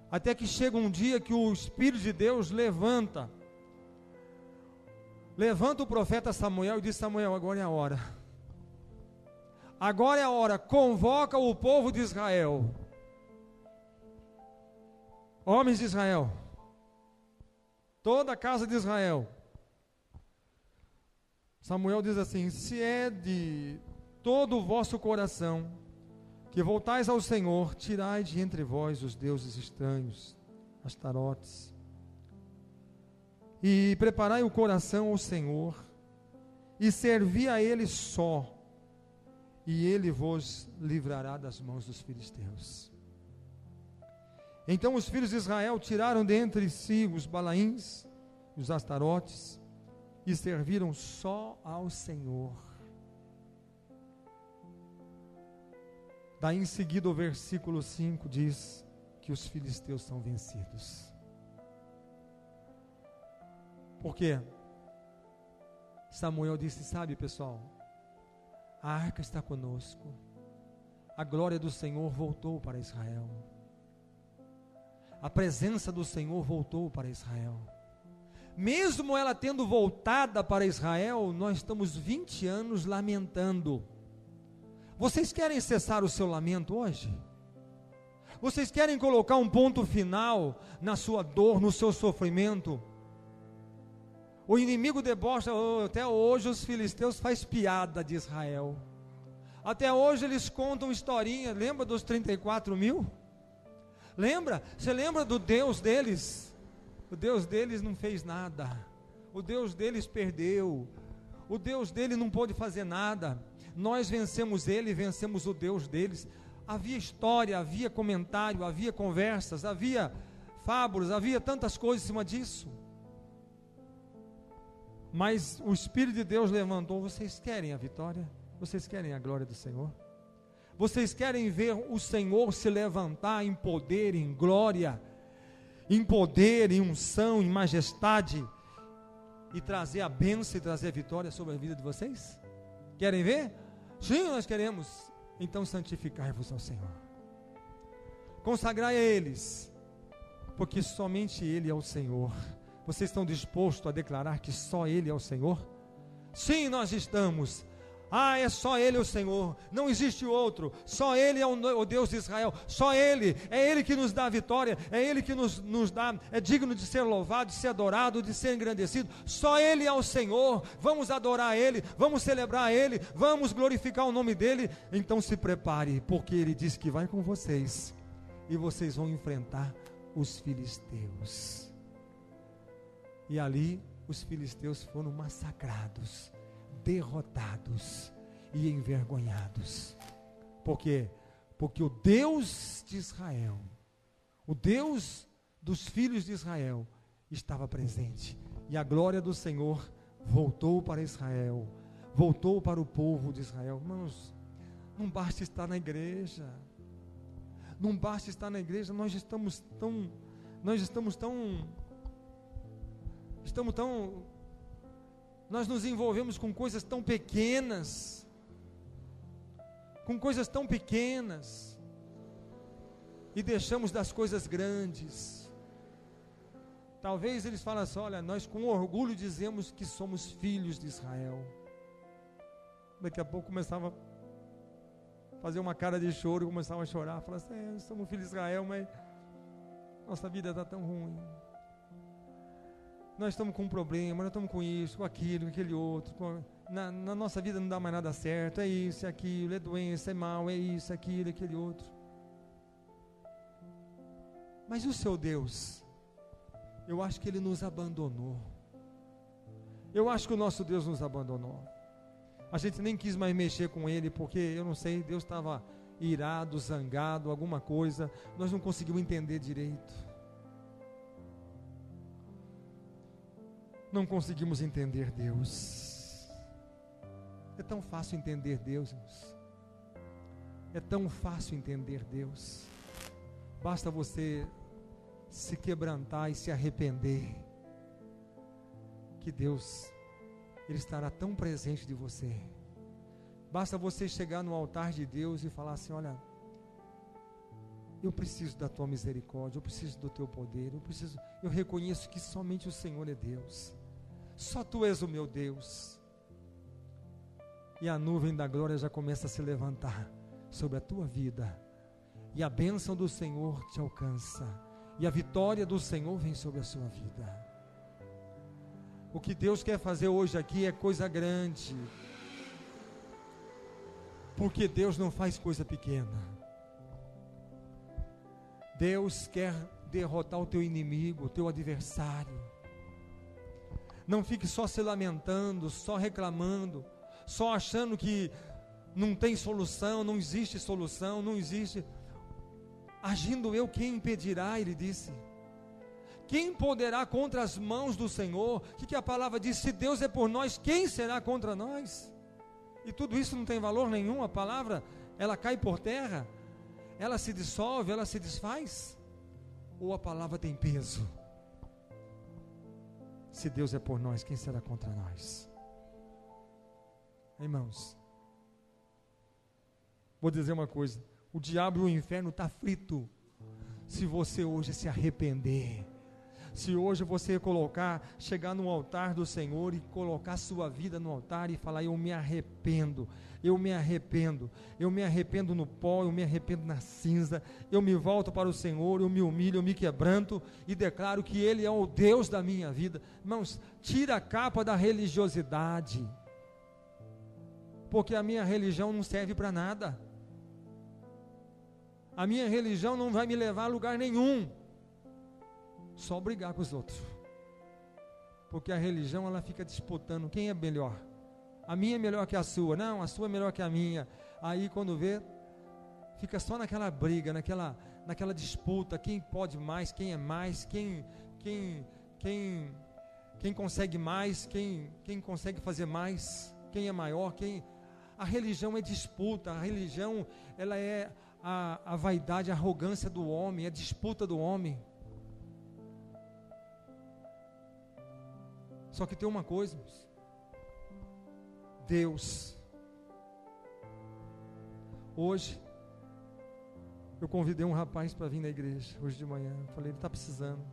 A: Até que chega um dia que o Espírito de Deus levanta o profeta Samuel e diz: Samuel, agora é a hora. Agora é a hora, convoca o povo de Israel. Homens de Israel, toda a casa de Israel. Samuel diz assim: se é de todo o vosso coração que voltais ao Senhor, tirai de entre vós os deuses estranhos, Astarotes, e preparai o coração ao Senhor, e servi a Ele só, e Ele vos livrará das mãos dos filisteus. Então os filhos de Israel tiraram dentre si os Balaíns, os Astarotes, e serviram só ao Senhor. Daí em seguida o versículo 5 diz que os filisteus são vencidos. Por quê? Samuel disse: sabe, pessoal, a arca está conosco, a glória do Senhor voltou para Israel, a presença do Senhor voltou para Israel. Mesmo ela tendo voltado para Israel, nós estamos 20 anos lamentando. Vocês querem cessar o seu lamento hoje? Vocês querem colocar um ponto final na sua dor, no seu sofrimento? O inimigo debocha, até hoje os filisteus faz piada de Israel. Até hoje eles contam historinha. Lembra dos 34 mil? Lembra? Você lembra do Deus deles? O Deus deles não fez nada. O Deus deles perdeu. O Deus dele não pôde fazer nada. Nós vencemos ele, vencemos o Deus deles. Havia história, havia comentário, havia conversas, havia fábulas, havia tantas coisas em cima disso. Mas o Espírito de Deus levantou. Vocês querem a vitória? Vocês querem a glória do Senhor? Vocês querem ver o Senhor se levantar em poder, em glória, em poder, em unção, em majestade, e trazer a bênção e trazer a vitória sobre a vida de vocês? Querem ver? Sim, nós queremos. Então santificai-vos ao Senhor, consagrai a eles, porque somente Ele é o Senhor. Vocês estão dispostos a declarar que só Ele é o Senhor? Sim, nós estamos. É só Ele o Senhor, não existe outro, só Ele é o Deus de Israel, só Ele, é Ele que nos dá a vitória, é Ele que nos dá, é digno de ser louvado, de ser adorado, de ser engrandecido, só Ele é o Senhor. Vamos adorar Ele, vamos celebrar Ele, vamos glorificar o nome dEle. Então se prepare, porque Ele diz que vai com vocês, e vocês vão enfrentar os filisteus. E ali os filisteus foram massacrados, derrotados e envergonhados. Por quê? Porque o Deus de Israel, O Deus dos filhos de Israel estava presente. E a glória do Senhor voltou para Israel, voltou para o povo de Israel. Irmãos, não basta estar na igreja. Não basta estar na igreja, nós estamos tão, nós nos envolvemos com coisas tão pequenas, e deixamos das coisas grandes. Talvez eles falem assim: olha, nós com orgulho dizemos que somos filhos de Israel. Daqui a pouco começava a fazer uma cara de choro, começava a chorar, falava assim: somos filhos de Israel, mas nossa vida está tão ruim. Nós estamos com um problema, nós estamos com isso, com aquilo, com aquele outro. Na nossa vida não dá mais nada certo, é isso, é aquilo, é doença, é mal, é isso, é aquilo, é aquele outro. Mas o seu Deus, eu acho que Ele nos abandonou. Eu acho que o nosso Deus nos abandonou. A gente nem quis mais mexer com Ele, porque, eu não sei, Deus estava irado, zangado, alguma coisa. Nós não conseguimos entender direito. Não conseguimos entender Deus. É tão fácil entender Deus, irmãos. É tão fácil entender Deus. Basta você se quebrantar e se arrepender, que Deus, Ele estará tão presente de você. Basta você chegar no altar de Deus e falar assim: olha, eu preciso da tua misericórdia, eu preciso do teu poder, eu reconheço que somente o Senhor é Deus, só tu és o meu Deus. E a nuvem da glória já começa a se levantar sobre a tua vida, e a bênção do Senhor te alcança, e a vitória do Senhor vem sobre a sua vida. O que Deus quer fazer hoje aqui é coisa grande, porque Deus não faz coisa pequena. Deus quer derrotar o teu inimigo, o teu adversário. Não fique só se lamentando, só reclamando, só achando que não tem solução, não existe solução, não existe. Agindo eu, quem impedirá? Ele disse. Quem poderá contra as mãos do Senhor? O que a palavra diz? Se Deus é por nós, quem será contra nós? E tudo isso não tem valor nenhum. A palavra, ela cai por terra, ela se dissolve, ela se desfaz. Ou a palavra tem peso? Se Deus é por nós, quem será contra nós? Irmãos, vou dizer uma coisa: o diabo e o inferno está frito se você hoje se arrepender. Se hoje você chegar no altar do Senhor e colocar sua vida no altar e falar: eu me arrependo, eu me arrependo, eu me arrependo no pó, eu me arrependo na cinza, eu me volto para o Senhor, eu me humilho, eu me quebranto e declaro que Ele é o Deus da minha vida. Irmãos, tira a capa da religiosidade, porque a minha religião não serve para nada. A minha religião não vai me levar a lugar nenhum, só brigar com os outros, porque a religião, ela fica disputando quem é melhor. A minha é melhor que a sua, não, a sua é melhor que a minha. Aí quando vê, fica só naquela briga, naquela disputa, quem pode mais, quem é mais, quem consegue mais, quem consegue fazer mais, quem é maior, a religião é disputa, a religião, ela é a vaidade, a arrogância do homem, a disputa do homem. Só que tem uma coisa, Deus, hoje, eu convidei um rapaz para vir na igreja, hoje de manhã. Eu falei: ele está precisando,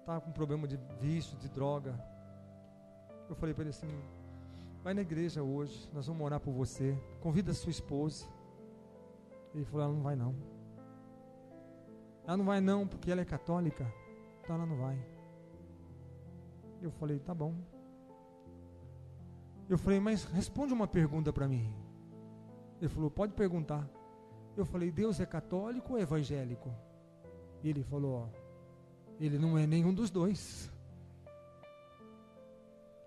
A: está com problema de vício, de droga. Eu falei para ele assim: vai na igreja hoje, nós vamos orar por você, convida a sua esposa. Ele falou: ela não vai não. Ela não vai não, porque ela é católica, então ela não vai. Eu falei: tá bom. Eu falei: mas responde uma pergunta para mim. Ele falou: pode perguntar. Eu falei: Deus é católico ou evangélico? Ele falou: ele não é nenhum dos dois.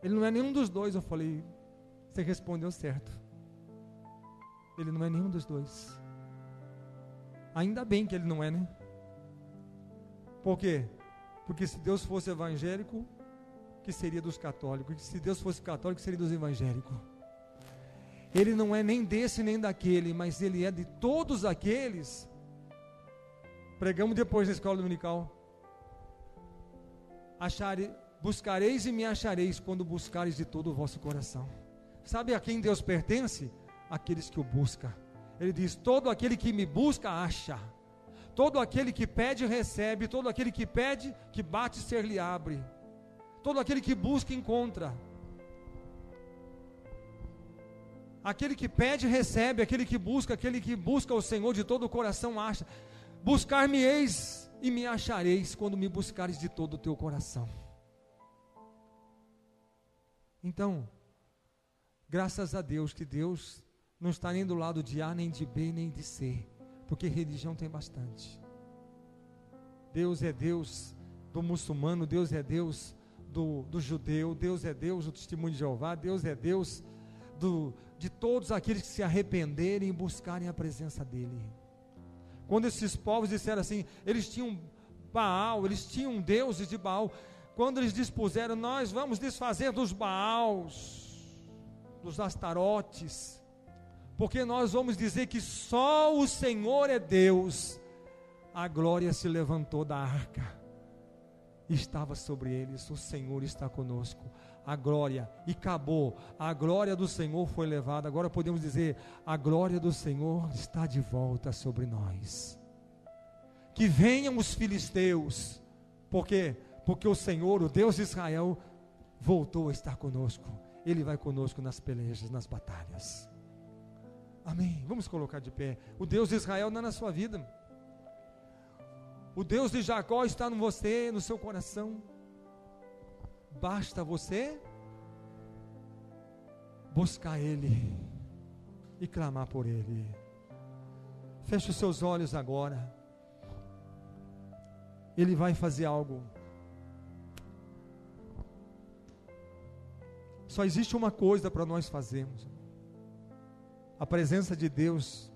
A: Ele não é nenhum dos dois. Eu falei: você respondeu certo. Ele não é nenhum dos dois. Ainda bem que ele não é, né? Por quê? Porque se Deus fosse evangélico, que seria dos católicos? E se Deus fosse católico, que seria dos evangélicos? Ele não é nem desse nem daquele, mas Ele é de todos aqueles. Pregamos depois na escola dominical. Buscareis e me achareis quando buscareis de todo o vosso coração. Sabe a quem Deus pertence? Aqueles que o buscam. Ele diz: todo aquele que me busca, acha. Todo aquele que pede, recebe. Todo aquele que pede, que bate, ser-lhe abre. Todo aquele que busca, encontra. Aquele que pede, recebe. Aquele que busca o Senhor de todo o coração, acha. Buscar-me-eis e me achareis quando me buscares de todo o teu coração. Então, graças a Deus, que Deus não está nem do lado de A, nem de B, nem de C, porque religião tem bastante. Deus é Deus do muçulmano, Deus é Deus do judeu, Deus é Deus do testemunho de Jeová, Deus é Deus de todos aqueles que se arrependerem e buscarem a presença dEle. Quando esses povos disseram assim, eles tinham Baal, eles tinham deuses de Baal. Quando eles dispuseram, nós vamos desfazer dos Baals, dos Astarotes, porque nós vamos dizer que só o Senhor é Deus. A glória se levantou da arca, estava sobre eles. O Senhor está conosco. A glória, e acabou, a glória do Senhor foi levada. Agora podemos dizer, a glória do Senhor está de volta sobre nós. Que venham os filisteus. Por quê? Porque o Senhor, o Deus de Israel, voltou a estar conosco. Ele vai conosco nas pelejas, nas batalhas. Amém. Vamos colocar de pé. O Deus de Israel não é na sua vida. O Deus de Jacó está em você, no seu coração. Basta você buscar Ele e clamar por Ele. Feche os seus olhos agora. Ele vai fazer algo. Só existe uma coisa para nós fazermos: a presença de Deus.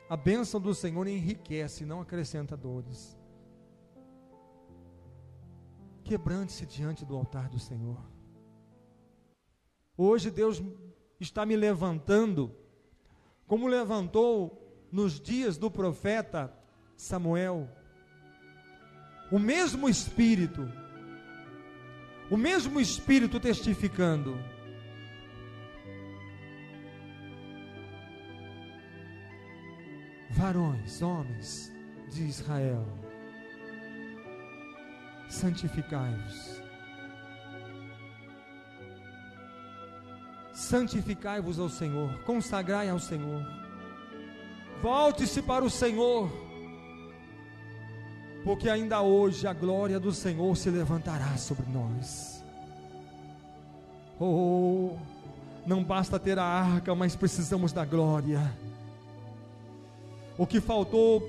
A: A bênção do Senhor enriquece, não acrescenta dores. Quebrante-se diante do altar do Senhor. Hoje Deus está me levantando, como levantou nos dias do profeta Samuel. O mesmo Espírito testificando. Varões, homens de Israel, santificai-vos. Santificai-vos ao Senhor, consagrai ao Senhor. Volte-se para o Senhor, porque ainda hoje a glória do Senhor se levantará sobre nós. Oh, não basta ter a arca, mas precisamos da glória. O que faltou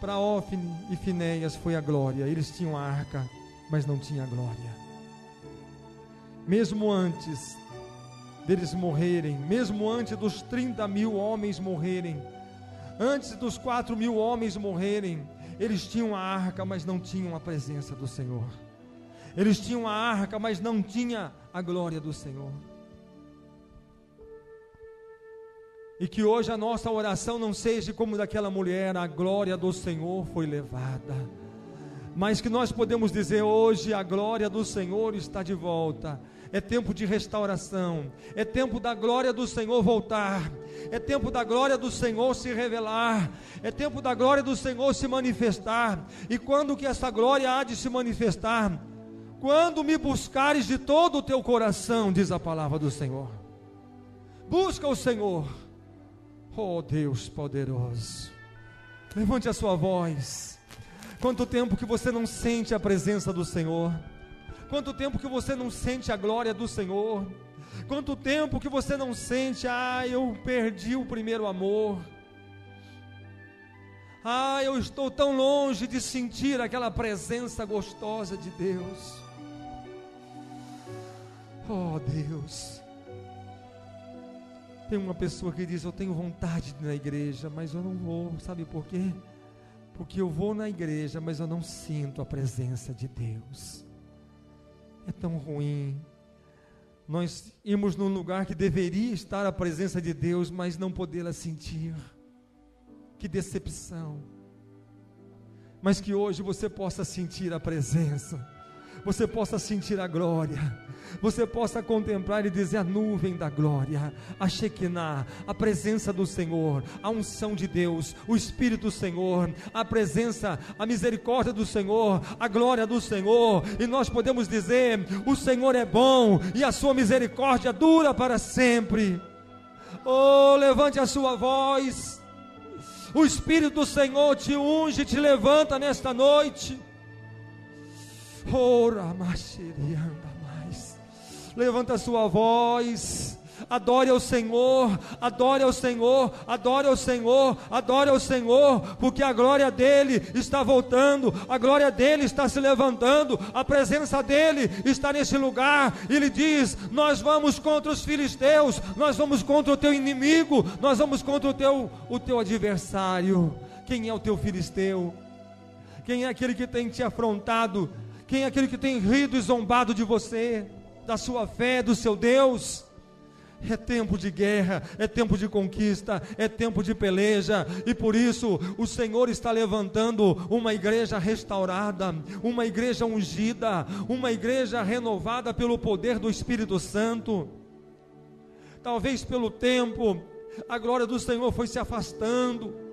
A: para Ófine e Finéias foi a glória. Eles tinham a arca, mas não tinham a glória. Mesmo antes deles morrerem, mesmo antes dos 30.000 homens morrerem, antes dos 4.000 homens morrerem, eles tinham a arca, mas não tinham a presença do Senhor. Eles tinham a arca, mas não tinham a glória do Senhor. E que hoje a nossa oração não seja como daquela mulher: a glória do Senhor foi levada. Mas que nós podemos dizer hoje: a glória do Senhor está de volta. É tempo de restauração, é tempo da glória do Senhor voltar, é tempo da glória do Senhor se revelar, é tempo da glória do Senhor se manifestar. E quando que essa glória há de se manifestar? Quando me buscares de todo o teu coração, diz a palavra do Senhor. Busca o Senhor. Oh Deus poderoso, levante a sua voz. Quanto tempo que você não sente a presença do Senhor? Quanto tempo que você não sente a glória do Senhor? Quanto tempo que você não sente: eu perdi o primeiro amor. Eu estou tão longe de sentir aquela presença gostosa de Deus. Oh Deus. Tem uma pessoa que diz: eu tenho vontade de ir na igreja, mas eu não vou. Sabe por quê? Porque eu vou na igreja, mas eu não sinto a presença de Deus. É tão ruim nós irmos num lugar que deveria estar a presença de Deus, mas não podê-la sentir. Que decepção. Mas que hoje você possa sentir a presença, você possa sentir a glória, você possa contemplar e dizer: a nuvem da glória, a Shekinah, a presença do Senhor, a unção de Deus, o Espírito do Senhor, a presença, a misericórdia do Senhor, a glória do Senhor. E nós podemos dizer: o Senhor é bom e a sua misericórdia dura para sempre. Oh, levante a sua voz. O Espírito do Senhor te unge, te levanta nesta noite. Ora, mais. Levanta a sua voz. Adore ao Senhor, adore ao Senhor, adore ao Senhor, adore ao Senhor, porque a glória dele está voltando, a glória dele está se levantando, a presença dele está nesse lugar. Ele diz: nós vamos contra os filisteus, nós vamos contra o teu inimigo, nós vamos contra o teu adversário. Quem é o teu filisteu? Quem é aquele que tem te afrontado? Quem é aquele que tem rido e zombado de você, da sua fé, do seu Deus? É tempo de guerra, é tempo de conquista, é tempo de peleja, e por isso o Senhor está levantando uma igreja restaurada, uma igreja ungida, uma igreja renovada pelo poder do Espírito Santo. Talvez pelo tempo, a glória do Senhor foi se afastando.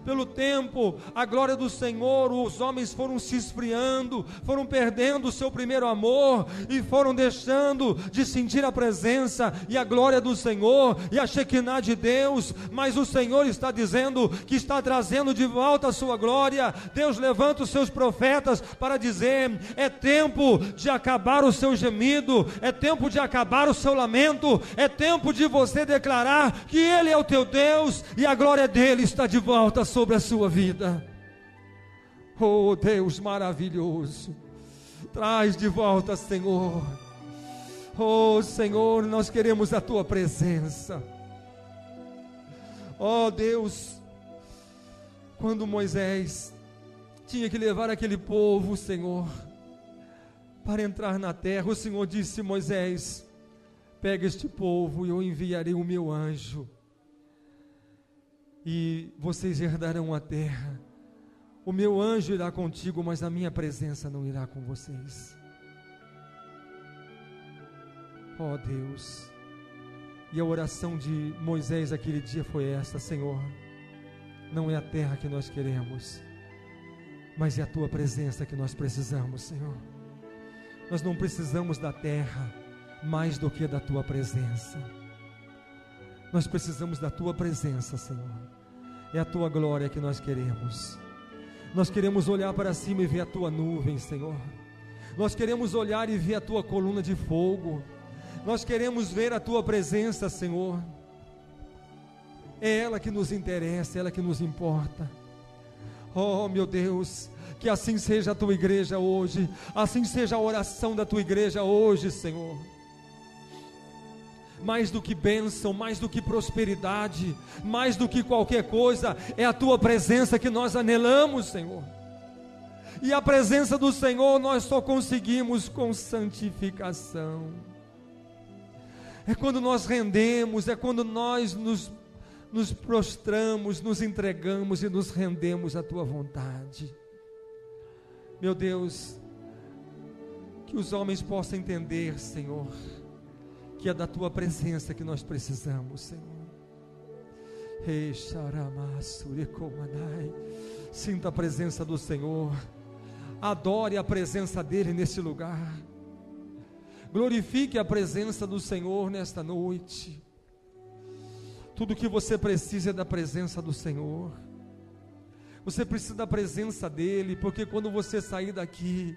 A: Pelo tempo, a glória do Senhor, os homens foram se esfriando, foram perdendo o seu primeiro amor, e foram deixando de sentir a presença e a glória do Senhor, e a Shekinah de Deus. Mas o Senhor está dizendo que está trazendo de volta a sua glória. Deus levanta os seus profetas para dizer: é tempo de acabar o seu gemido, é tempo de acabar o seu lamento, é tempo de você declarar que Ele é o teu Deus, e a glória dele está de volta sobre a sua vida. Oh Deus maravilhoso, traz de volta, Senhor. Oh Senhor, nós queremos a tua presença. Oh Deus, quando Moisés tinha que levar aquele povo, Senhor, para entrar na terra, o Senhor disse: Moisés, pega este povo e eu enviarei o meu anjo, e vocês herdarão a terra. O meu anjo irá contigo, mas a minha presença não irá com vocês. Oh Deus, e a oração de Moisés aquele dia foi esta: Senhor, não é a terra que nós queremos, mas é a tua presença que nós precisamos, Senhor. Nós não precisamos da terra mais do que da tua presença. Nós precisamos da tua presença, Senhor. É a tua glória que nós queremos. Nós queremos olhar para cima e ver a tua nuvem, Senhor. Nós queremos olhar e ver a tua coluna de fogo. Nós queremos ver a tua presença, Senhor. É ela que nos interessa, é ela que nos importa. Oh meu Deus, que assim seja a tua igreja hoje, assim seja a oração da tua igreja hoje, Senhor. Mais do que bênção, mais do que prosperidade, mais do que qualquer coisa, é a tua presença que nós anelamos, Senhor. E a presença do Senhor nós só conseguimos com santificação. É quando nós rendemos, é quando nós nos prostramos, nos entregamos e nos rendemos à tua vontade. Meu Deus, que os homens possam entender, Senhor, que é da tua presença que nós precisamos, Senhor. Sinta a presença do Senhor, adore a presença dEle nesse lugar, glorifique a presença do Senhor nesta noite. Tudo que você precisa é da presença do Senhor. Você precisa da presença dEle, porque quando você sair daqui,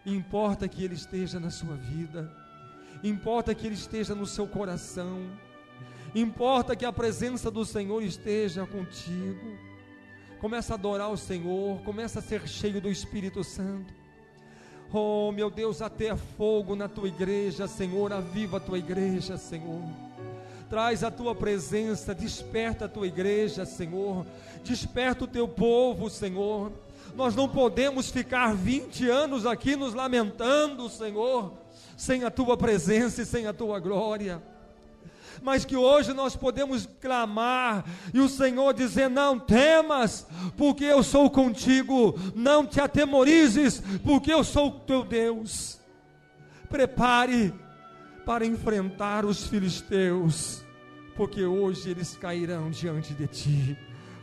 A: importa que Ele esteja na sua vida, importa que Ele esteja no seu coração, importa que a presença do Senhor esteja contigo. Começa a adorar o Senhor, começa a ser cheio do Espírito Santo. Oh meu Deus, até fogo na tua igreja, Senhor, aviva a tua igreja, Senhor. traz a tua presença, desperta a tua igreja, Senhor, desperta o teu povo, Senhor. Nós não podemos ficar 20 anos aqui nos lamentando, Senhor, sem a tua presença e sem a tua glória, mas que hoje nós podemos clamar, e o Senhor dizer: não temas, porque eu sou contigo, não te atemorizes, porque eu sou o teu Deus. Prepare para enfrentar os filisteus, porque hoje eles cairão diante de ti,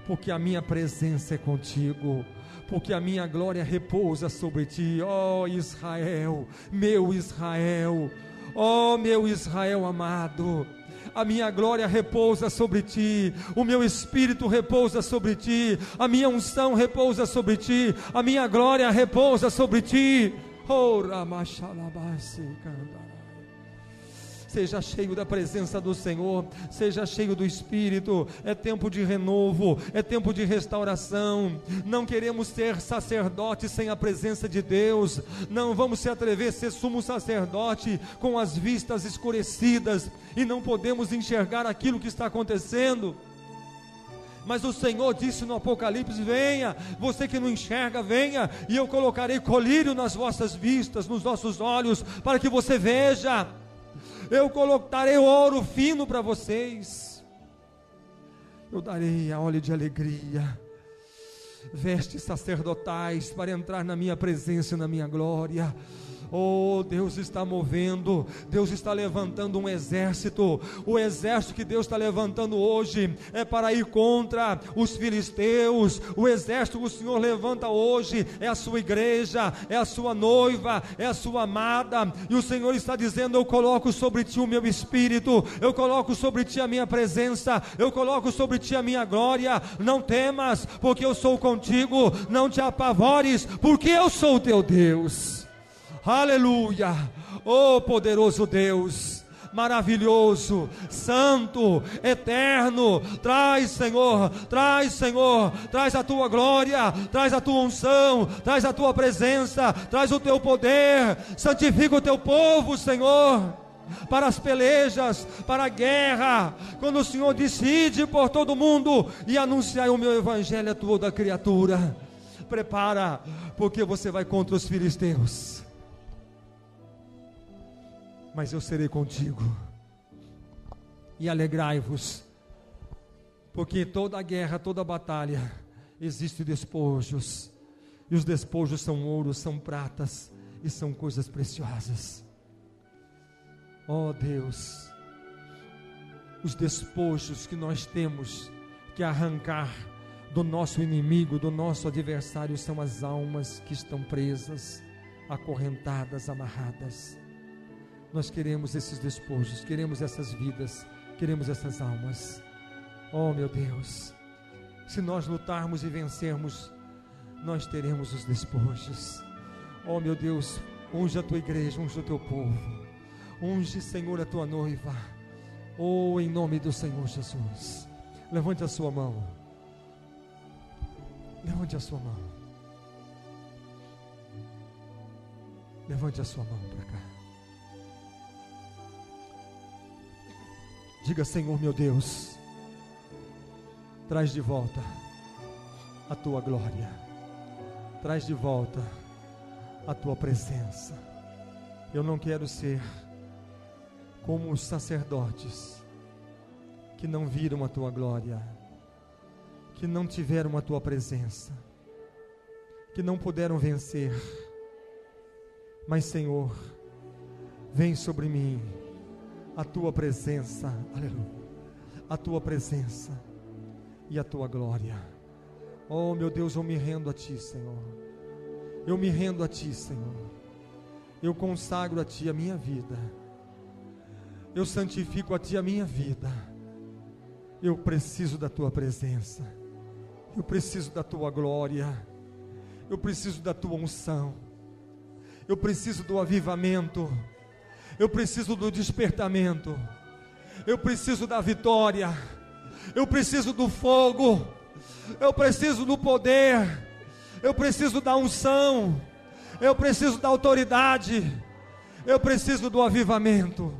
A: porque a minha presença é contigo, porque a minha glória repousa sobre ti, ó Israel, meu Israel, ó meu Israel amado. A minha glória repousa sobre ti, o meu espírito repousa sobre ti, a minha unção repousa sobre ti, a minha glória repousa sobre ti. Oh, seja cheio da presença do Senhor, seja cheio do Espírito. É tempo de renovo, é tempo de restauração. Não queremos ser sacerdotes sem a presença de Deus, não vamos se atrever a ser sumo sacerdote com as vistas escurecidas, e não podemos enxergar aquilo que está acontecendo. Mas o Senhor disse no Apocalipse: venha, você que não enxerga, venha, e eu colocarei colírio nas vossas vistas, nos vossos olhos, para que você veja. Eu colocarei ouro fino para vocês, eu darei a óleo de alegria, vestes sacerdotais para entrar na minha presença e na minha glória. Oh, Deus está movendo, Deus está levantando um exército. O exército que Deus está levantando hoje é para ir contra os filisteus. O exército que o Senhor levanta hoje é a sua igreja, é a sua noiva, é a sua amada. E o Senhor está dizendo: eu coloco sobre ti o meu espírito, eu coloco sobre ti a minha presença, eu coloco sobre ti a minha glória. Não temas, porque eu sou contigo. Não te apavores, porque eu sou o teu Deus. Aleluia. Oh, poderoso Deus, maravilhoso, santo, eterno, traz, Senhor, traz a tua glória, traz a tua unção, traz a tua presença, traz o teu poder. Santifica o teu povo, Senhor, para as pelejas, para a guerra. Quando o Senhor disse: ide por todo mundo e anunciai o meu evangelho a toda criatura. Prepara, porque você vai contra os filisteus, mas eu serei contigo. E alegrai-vos, porque em toda a guerra, toda batalha, existem despojos, e os despojos são ouro, são pratas, e são coisas preciosas. Oh Deus, os despojos que nós temos que arrancar do nosso inimigo, do nosso adversário, são as almas que estão presas, acorrentadas, amarradas. Nós queremos esses despojos, queremos essas vidas, queremos essas almas. Oh meu Deus, se nós lutarmos e vencermos, nós teremos os despojos. Oh meu Deus, unge a tua igreja, unge o teu povo, unge, Senhor, a tua noiva. Oh, em nome do Senhor Jesus. Levante a sua mão, levante a sua mão, levante a sua mão para cá. Diga: Senhor meu Deus, traz de volta a tua glória, traz de volta a tua presença. Eu não quero ser como os sacerdotes que não viram a tua glória, que não tiveram a tua presença, que não puderam vencer. Mas, Senhor, vem sobre mim a tua presença, aleluia, a tua presença e a tua glória. Oh meu Deus, eu me rendo a ti, Senhor, eu me rendo a ti, Senhor, eu consagro a ti a minha vida, eu santifico a ti a minha vida. Eu preciso da tua presença, eu preciso da tua glória, eu preciso da tua unção, eu preciso do avivamento, eu preciso do despertamento, eu preciso da vitória, eu preciso do fogo, eu preciso do poder, eu preciso da unção, eu preciso da autoridade, eu preciso do avivamento.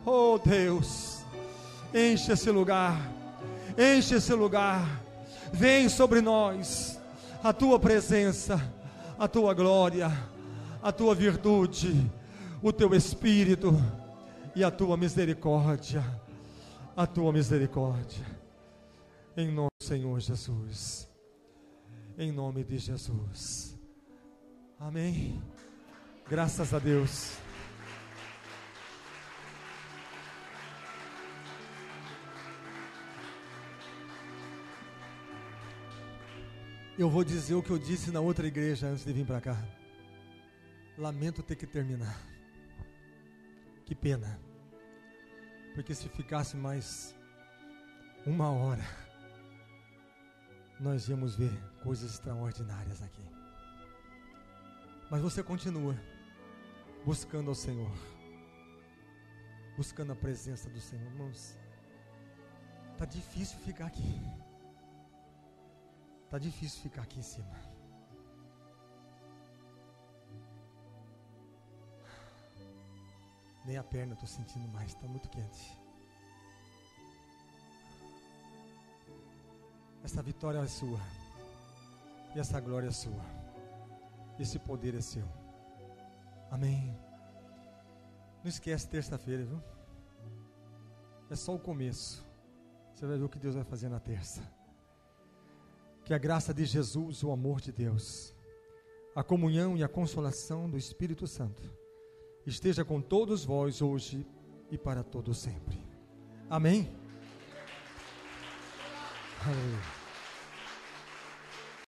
A: Oh Deus, Enche esse lugar, enche esse lugar. Vem sobre nós a tua presença, a tua glória, a tua virtude, o teu espírito e a tua misericórdia, a tua misericórdia. Em nome do Senhor Jesus, em nome de Jesus. Amém. Graças a Deus. Eu vou dizer o que eu disse na outra igreja antes de vir para cá. Lamento ter que terminar. Que pena. Porque se ficasse mais 1 hora, nós íamos ver coisas extraordinárias aqui. Mas você continua buscando ao Senhor, buscando a presença do Senhor. Irmãos, está difícil ficar aqui. Está difícil ficar aqui em cima. Nem a perna eu estou sentindo mais, está muito quente. Essa vitória é sua. E essa glória é sua. Esse poder é seu. Amém. Não esquece terça-feira, viu? É só o começo. Você vai ver o que Deus vai fazer na terça. Que a graça de Jesus, o amor de Deus, a comunhão e a consolação do Espírito Santo esteja com todos vós hoje e para todo sempre. Amém? Aleluia.